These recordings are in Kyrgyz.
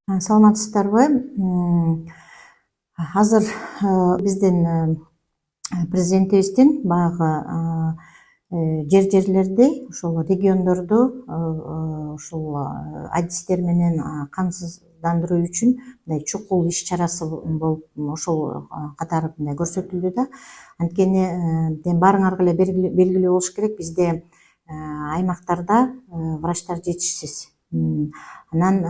Саламатсыздарбы? Азыр биздин президентибиздин баягы жерлерди, ошол региондорду ушул адистер менен камсыздандыруу үчүн мындай чукул иш чарасы болуп ошол катары мындай көрсөтүлдү да. Анткени баарыңарга эле белгилүү болуш керек, бизде аймактарда врачтар жетишсиз. Анан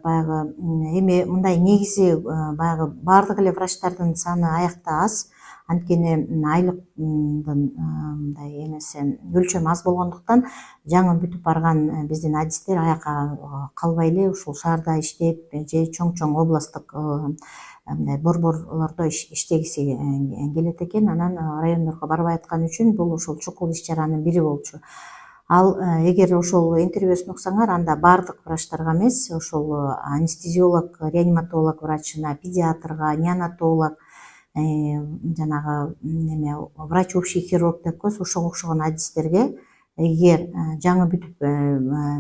баягы эми мындай негизи баягы баардык эле врачтардын саны аякта аз. Анткени айлыктын мындай эмеси өлчөмү аз болгондуктан жаңы бүтүп барган биздин адистер аяка калбай эле ушул шаарда иштеп же чоң областтык мындай борборлордо иштегиси келет экен. Анан райондорго барбай аткан үчүн бул ушул чукул иш чаранын бири болчу. Ал эгер ошол интервьюсун уксаңар, анда баардык врачтарга эмес, ошол анестезиолог, реаниматолог врачына, педиатрга, неонатолог, жанагы врач общий хирург деп коебуз, ошого окшогон адистерге эгер жаңы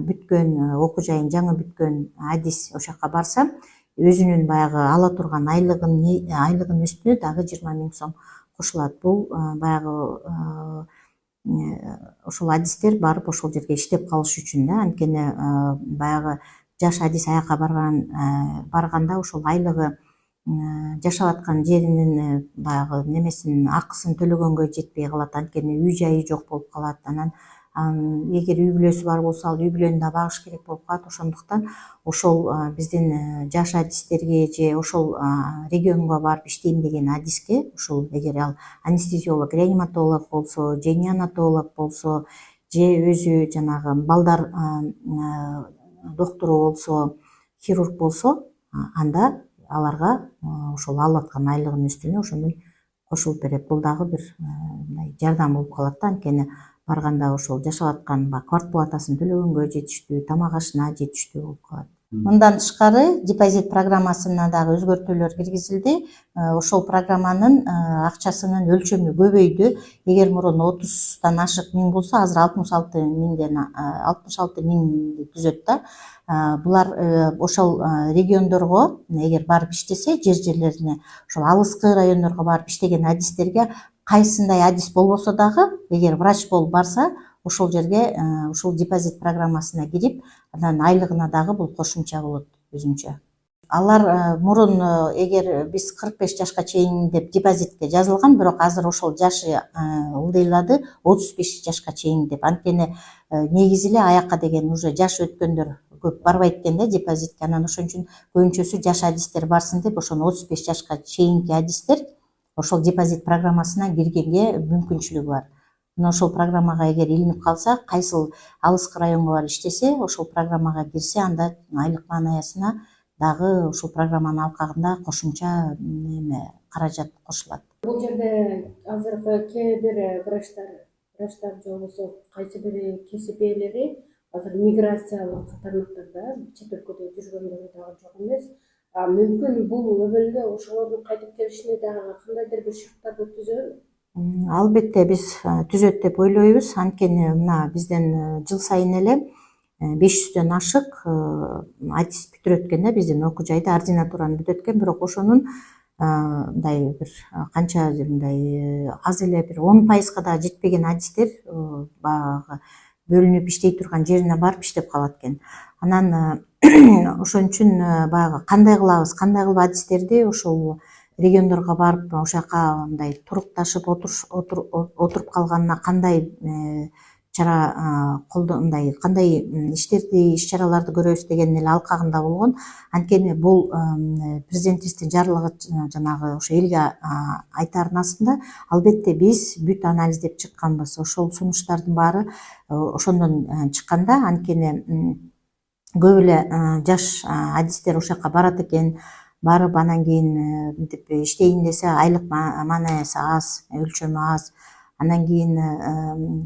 бүткөн окуу жайын жаңы бүткөн адис ошол жака барса, өзүнүн баягы ала турган айлыгын үстүнө дагы 20 000 сом кошулат. Бул баягы ошол адистер барып ошол жерге иштеп калыш үчүн да. Анткени баягы жаш адис аяка барганда ошол айлыгы жашап аткан жеринин баягы немесин акысын төлөгөнгө жетпей калат. Анткени үй жайы жок болуп калат. Анан эгер үй бүлөсү бар болсо, ал үй бүлөнү да багыш керек болуп калат. Ошондуктан ошол биздин жаш адистерге же ошол регионго барып иштейм деген адиске, ушул эгер ал анестезиолог, реаниматолог болсо, же неонатолог болсо, же өзү жанагы балдар доктору болсо, хирург болсо, анда аларга ошол алып аткан айлыгынын үстүнө ошондой кошулуп берет. Бул дагы бир мындай жардам болуп калат да. Анткени барганда ошол жашап аткан квартплатасын төлөгөнгө жетиштүү, тамак ашына жетиштүү болуп калат. Мындан тышкары депозит программасына дагы өзгөртүүлөр киргизилди. Ошол программанын акчасынын өлчөмү көбөйдү. Эгер мурун 30 ашык миң болсо, азыр 66 миңди түзөт да. Булар ошол региондорго эгер барып иштесе, жерлерине, ошол алыскы райондорго барып иштеген адистерге кайсындай адис болбосо дагы, эгер врач болуп барса, ошол жерге ушул депозит программасына кирип, анан айлыгына дагы бул кошумча болот өзүнчө. Алар мурун эгер биз 45 жашка чейин деп депозитке жазылган, бирок азыр ошол жашы ылдыйлады 35 жашка чейин деп. Анткени негизи эле аяка деген уже жаш өткөндөр көп барбайт экен да депозитке. Анан ошон үчүн көбүнчөсү жаш адистер барсын деп, ошону 35 жашка чейинки адистер ошол депозит программасына киргенге мүмкүнчүлүгү бар. Мына ошол программага эгер илинип калса, кайсыл алыскы районго барып иштесе, ошол программага кирсе, анда айлык маанаясына дагы ушул программанын алкагында кошумча каражат кошулат. Бул жерде азыркы кээ бир врачтар же болбосо кайсы бир кесип ээлери азыр миграциялык тармактарда чет өлкөдө жүргөндөрү дагы жок эмес. Мүмкүн бул өбөлгө ошолордун кайтып келишине дагы кандайдыр бир шарттарды түзөбү? Албетте биз түзөт деп ойлойбуз. Анткени мына бизден жыл сайын эле 500дөн ашык адис бүтүрөт экен да биздин окуу жайда, ординатураны бүтөт экен. Бирок ошонун мындай бир канча мындай аз эле бир 10% да жетпеген адистер баягы бөлүнүп иштей турган жерине барып иштеп калат экен. Анан ошон үчүн баягы кандай кылабыз, кандай кылып адистерди ошол региондорго барып ошол жака мындай турукташып отуруп калганына кандай чара мындай кандай иш чараларды көрөбүз деген эле алкагында болгон. Анткени бул президентибиздин жарлыгы жанагы ошо элге айтаардын астында албетте биз бүт анализдеп чыкканбыз. Ошол сунуштардын баары ошондон чыккан да. Анткени көп эле жаш адистер ошол жака барат экен, барып анан кийин мынтип иштейин десе, айлык маанаясы аз, өлчөмү аз. Анан кийин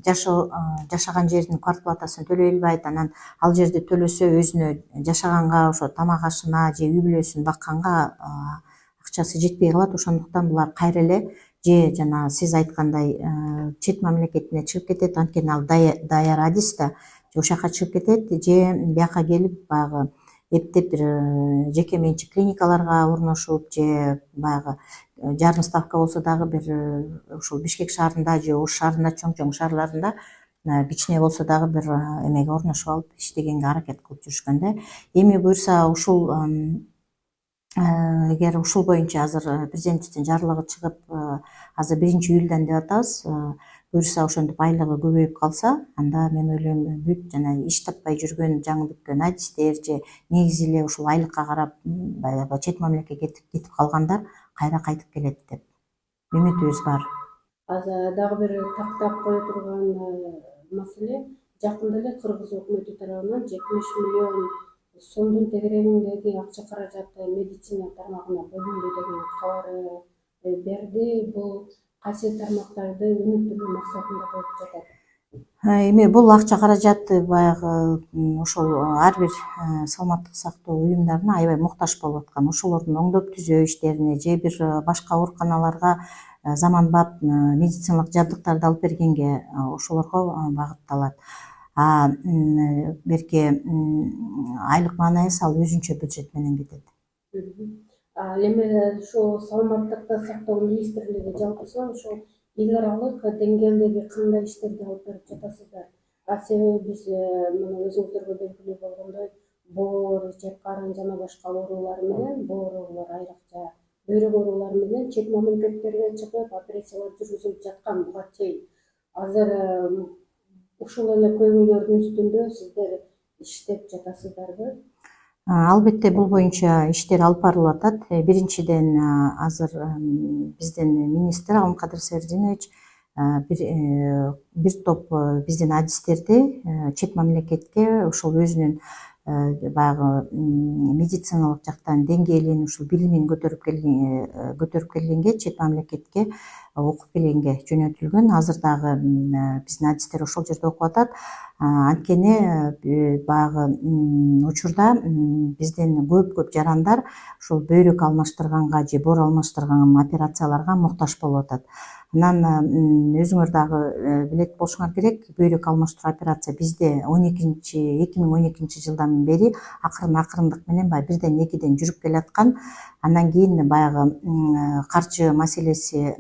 жашаган жеринин квартплатасын төлөй албайт. Анан ал жерде төлөсө өзүнө жашаганга, ошо тамак ашына же үй бүлөсүн бакканга акчасы жетпей калат. Ошондуктан булар кайра эле же жана сиз айткандай чет мамлекетине чыгып кетет. Анткени ал даяр адис да, же ошол жака чыгып кетет, же бияка келип баягы эптеп бир жеке менчик клиникаларга орношуп же баягы жарым ставка болсо дагы бир ушул Бишкек шаарында же Ош шаарында чоң шаарларында кичине болсо дагы бир эмеге орношуп алып иштегенге аракет кылып жүрүшкөн да. Эми буюрса ушул эгер ушул боюнча азыр президенттиктин жарлыгы чыгып, азыр 1-июльдан деп атабыз. Буюрса ошентип айлыгы көбөйүп калса, анда мен ойлойм бүт жана иш таппай жүргөн жаңы бүткөн адистер же негизи эле ушул айлыкка карап баягы чет мамлекетке кетип калгандар кайра кайтып келет деп үмүтүбүз бар. Азыр дагы бир тактап кое турган маселе, жакында эле Кыргыз өкмөтү тарабынан 70 миллион сомдун тегерегиндеги акча каражаты медицина тармагына бөлүндү деген кабар берди. Бул кайсы тармактарды өнүктүрүү максатында болуп жатат? Эми бул акча каражаты баягы ошол ар бир саламаттык сактоо уюмдарына аябай муктаж болуп аткан, ошолордун оңдоп түзөө иштерине же бир башка ооруканаларга заманбап медициналык жабдыктарды алып бергенге ошолорго багытталат. Берки айлык маанайысы ал өзүнчө бюджет менен кетет. Ал эми ошо саламаттыкты сактоо министрлиги жалпысынан ошо эл аралык деңгээлдеги кандай иштерди алып берип жатасыздар? Себеби биз мына өзүңүздөргө белгилүү болгондой, боор, ичек карын жана башка оорулар менен, боор оорулары айрыкча бөйрөк оорулары менен чет мамлекеттерге чыгып операциялар жүргүзүлүп жаткан буга чейин. Азыр ушул эле көйгөйлөрдүн үстүндө сиздер иштеп жатасыздарбы? Албетте бул боюнча иштер алып барылып атат. Биринчиден азыр биздин министр Алымкадыр Свердинович бир топ биздин адистерди чет мамлекетке ошол өзүнүн баягы медициналык жактан деңгээлин, ушул билимин көтөрүп келгенге, чет мамлекетке окуп келгенге жөнөтүлгөн. Азыр дагы биздин адистер ошол жерде окуп атат. Анткени баягы учурда биздин көп жарандар ушул бөйрөк алмаштырганга же боор алмаштырган операцияларга муктаж болуп атат. Анан өзүңөр дагы билет болушуңар керек, бөйрөк алмаштыруу операция бизде 2012 жылдан бери акырындык менен баягы 1-2 жүрүп келаткан. Андан кийин баягы каржы маселеси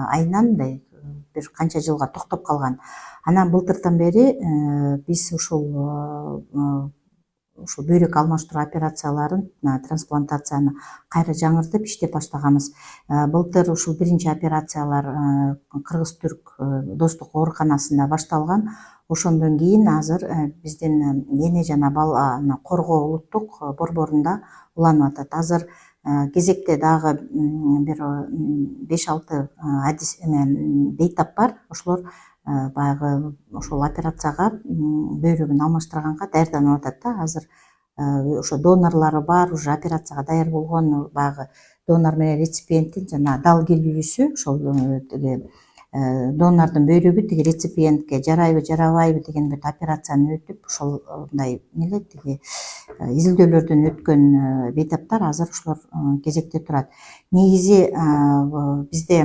айынан мындай бир канча жылга токтоп калган. Анан былтыртан бери биз ушул бөйрөк алмаштыруу операцияларын, трансплантацияны кайра жаңыртып иштеп баштаганбыз. Былтыр ушул биринчи операциялар Кыргыз-Түрк достук ооруканасында башталган. Ошондон кийин азыр биздин эне жана баланы коргоо улуттук борборунда уланып атат. Азыр кезекте дагы бир 5-6 адис бейтап бар. Ошолор баягы ошол операцияга бөйрөгүн алмаштырганга даярданып атат да. Азыр ошо донорлору бар, уже операцияга даяр болгон баягы донор менен реципиенттин жана дал келүүлүсү ошол донордун бөйрөгү тиги реципиентке жарайбы, жарабайбы деген операцияны өтүп, ошол мындай изилдөөлөрдөн өткөн бейтаптар азыр ошолор кезекте турат. Негизи бизде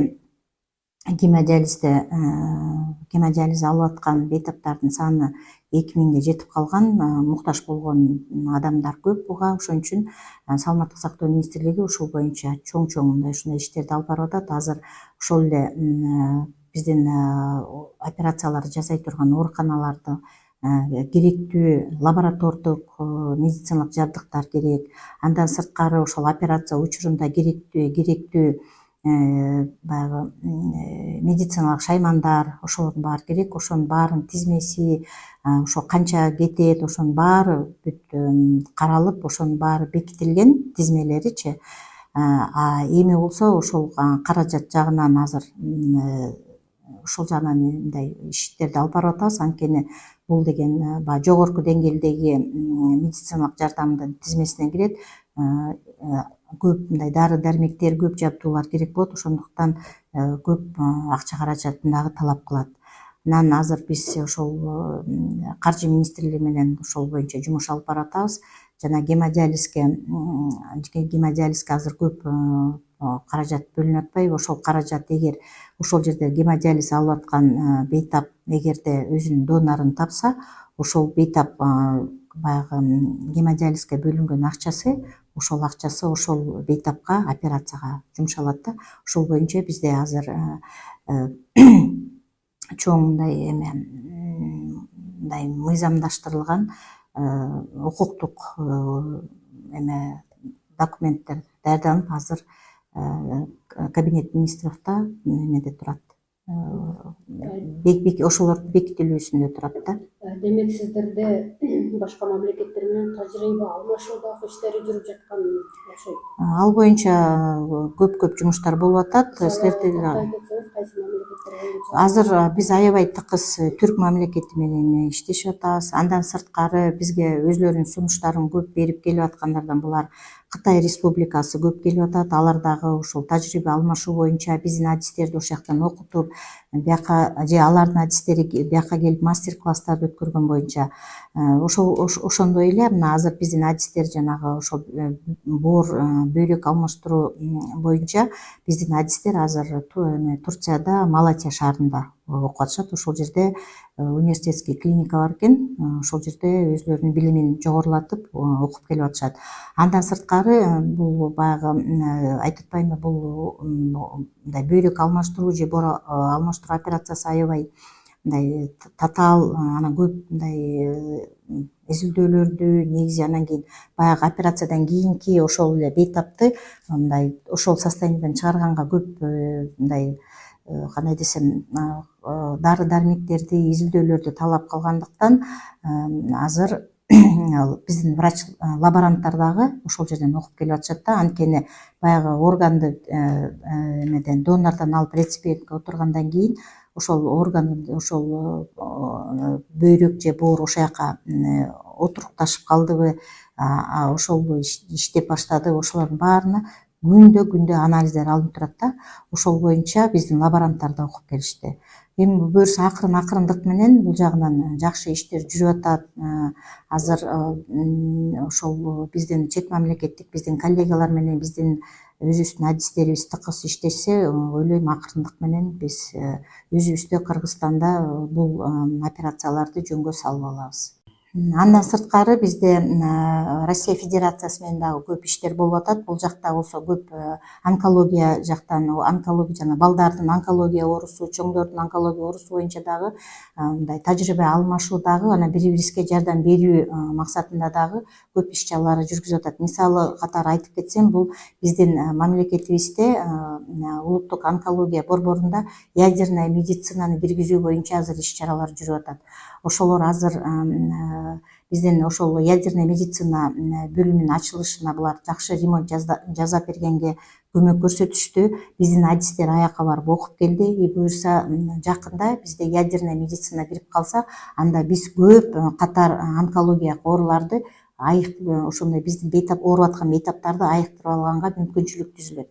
гемодиализ алып аткан бейтаптардын саны 2000 жетип калган, муктаж болгон адамдар көп буга. Ошон үчүн саламаттык сактоо министрлиги ушул боюнча чоң ушундай иштерди алып барып атат. Азыр ошол эле биздин операцияларды жасай турган ооруканаларды керектүү лаборатордук медициналык жабдыктар керек. Андан сырткары ошол операция учурунда керектүү баягы медициналык шаймандар, ошолордун баары керек. Ошонун баарынын тизмеси, ошо канча кетет, ошонун баары бүт каралып, ошонун баары бекитилген тизмелеричи. Эми болсо ошол каражат жагынан азыр ошол жагынан мындай иштерди алып барып атабыз. Анткени бул деген баягы жогорку деңгээлдеги медициналык жардамдын тизмесине кирет. Көп мындай дары дармектер, көп жабдуулар керек болот. Ошондуктан көп акча каражатын дагы талап кылат. Анан азыр биз ошол каржы министрлиги менен ошол боюнча жумуш алып барып атабыз. Жана гемодиализге азыр көп каражат бөлүнүп атпайбы? Ошол каражат эгер ошол жерде гемодиализ алып аткан бейтап эгерде өзүнүн донорун тапса, ошол бейтап баягы гемодиализге бөлүнгөн акчасы ошол бейтапка операцияга жумшалат да. Ошол боюнча бизде азыр чоң мындай мыйзамдаштырылган укуктук документтер даярданып азыр кабинет министровда немеде турат, ошолордун бекитилүүсүндө турат да. Демек сиздерде башка мамлекеттер менен тажрыйба алмашуудагы иштери жүрүп жаткан окшойт. Ал боюнча көп жумуштар болуп атат. Кайсы мамлекеттер боюнча? Азыр биз аябай тыкыз түрк мамлекети менен иштешип атабыз. Андан сырткары бизге өзлөрүнүн сунуштарын көп берип келип аткандардан булар Кытай Республикасы көп келип атат. Алар дагы ушул тажрыйба алмашуу боюнча биздин адистерди ошол жактан окутуп, бияка же алардын адистери бияка келип мастер-класстарды өткөргөн боюнча ошондой эле мына азыр биздин адистер жанагы ошол боор бөйрөк алмаштыруу боюнча биздин адистер азыр Турцияда Малатия шаарында окуп атышат. Ошол жерде университетский клиника бар экен. Ошол жерде өзлөрүнүн билимин жогорулатып окуп келип атышат. Андан сырткары бул баягы айтып атпаймынбы, бул мындай бөйрөк алмаштыруу же боор алмаштыруу операциясы аябай мындай татаал, анан көп мындай изилдөөлөрдү негизи анан кийин баягы операциядан кийинки ошол эле бейтапты мындай ошол состояниядан чыгарганга көп мындай кандай десем дары дармектерди, изилдөөлөрдү талап кылгандыктан азыр биздин врач лаборанттар дагы ошол жерден окуп келип атышат да. Анткени баягы органды эмеден донордон алып реципиентке отургандан кийин ошол орган ошол бөйрөк же боор ошол жака отурукташып калдыбы, ошол иштеп баштады, ошолордун баарына күндө анализдер алынып турат да. Ошол боюнча биздин лаборанттар да окуп келишти. Эми буюрса акырындык менен бул жагынан жакшы иштер жүрүп атат. Азыр ошол биздин чет мамлекеттик биздин коллегалар менен биздин өзүбүздүн адистерибиз тыкыз иштешсе, ойлойм акырындык менен биз өзүбүздө Кыргызстанда бул операцияларды жөнгө салып алабыз. Андан сырткары бизде Россия Федерациясы менен дагы көп иштер болуп атат. Бул жакта болсо көп онкология жактан, онкология жана балдардын онкология оорусу, чоңдордун онкология оорусу боюнча дагы мындай тажрыйба алмашуу дагы, анан бири-бирибизге жардам берүү максатында дагы көп иш-чаралар жүргүзүп атат. Мисалы катары айтып кетсем, бул биздин мамлекетибизде улуттук онкология борборунда ядерная медицинаны киргизүү боюнча азыр иш-чаралар жүрүп атат. Ошолор азыр биздин ошол ядерная медицина бөлүмүнүн ачылышына булар жакшы ремонт жасап бергенге көмөк көрсөтүштү. Биздин адистер аяка барып окуп келди. Буюрса жакында бизде ядерная медицина кирип калса, анда биз көп катар онкология ооруларды ошондой биздин ооруп аткан бейтаптарды айыктырып алганга мүмкүнчүлүк түзүлөт.